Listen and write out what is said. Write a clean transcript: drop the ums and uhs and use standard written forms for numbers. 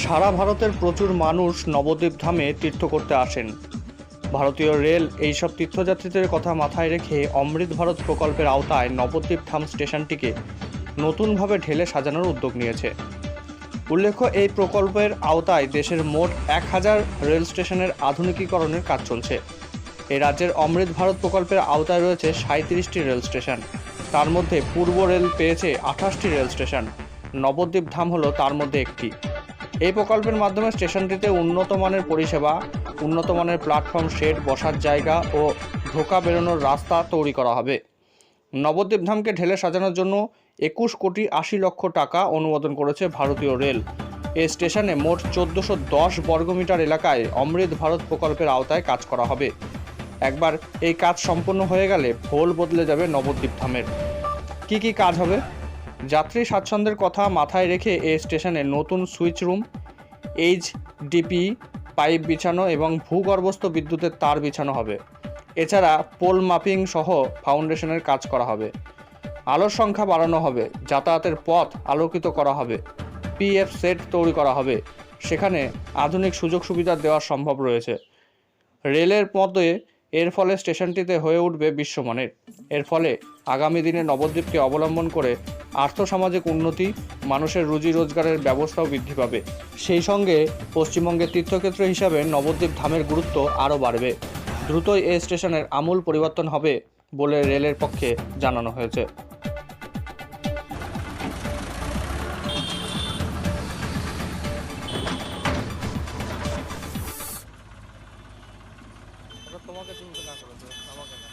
সারা ভারতের প্রচুর মানুষ নবদ্বীপ ধামে তীর্থ করতে আসেন। ভারতীয় রেল এইসব তীর্থযাত্রীদের কথা মাথায় রেখে অমৃত ভারত প্রকল্পের আওতায় নবদ্বীপ ধাম স্টেশনটিকে নতুনভাবে ঢেলে সাজানোর উদ্যোগ নিয়েছে। উল্লেখ্য, এই প্রকল্পের আওতায় দেশের মোট 1000 রেল স্টেশনের আধুনিকীকরণের কাজ চলছে। এই রাজ্যের অমৃত ভারত প্রকল্পের আওতায় রয়েছে 37টি রেল স্টেশন। তার মধ্যে পূর্ব রেল পেয়েছে 28টি রেল স্টেশন। নবদ্বীপ ধাম হলো তার মধ্যে একটি। এই প্রকল্পের মাধ্যমে স্টেশনটিতে উন্নত মানের পরিষেবা, উন্নত মানের প্ল্যাটফর্ম, শেড, বসার জায়গা ও ঢোকা বেরোনোর রাস্তা তৈরি করা হবে। নবদ্বীপ ধামকে ঢেলে সাজানোর জন্য 21 কোটি 80 লক্ষ টাকা অনুমোদন করেছে ভারতীয় রেল। এই স্টেশনে মোট 1410 বর্গমিটার এলাকায় অমৃত ভারত প্রকল্পের আওতায় কাজ করা হবে। একবার এই কাজ সম্পন্ন হয়ে গেলে ভোল বদলে যাবে নবদ্বীপ ধামের। কি কাজ হবে? যাত্রী স্বাচ্ছন্দ্যের কথা মাথায় রেখে এই স্টেশনে নতুন সুইচ রুম, এইচডিপি পাইপ বিছানো এবং ভূগর্ভস্থ বিদ্যুতের তার বিছানো হবে। এছাড়া পোল মাপিং সহ ফাউন্ডেশনের কাজ করা হবে। আলোর সংখ্যা বাড়ানো হবে, যাতায়াতের পথ আলোকিত করা হবে, পিএফ সেট তৈরি করা হবে। সেখানে আধুনিক সুযোগ সুবিধা দেওয়া সম্ভব রয়েছে। রেলের মধ্যে এর ফলে স্টেশনটিতে হয়ে উঠবে বিশ্বমানের। এর ফলে আগামী দিনে নবদ্বীপকে অবলম্বন করে আর্থসামাজিক উন্নতি, মানুষের রুজি রোজগারের ব্যবস্থাও বৃদ্ধি পাবে। সেই সঙ্গে পশ্চিমবঙ্গের তীর্থক্ষেত্র হিসাবে নবদ্বীপ ধামের গুরুত্ব আরও বাড়বে। দ্রুতই এই স্টেশনের আমূল পরিবর্তন হবে বলে রেলের পক্ষে জানানো হয়েছে। তোমাকে চিনতে না করেছে, আমাকে না।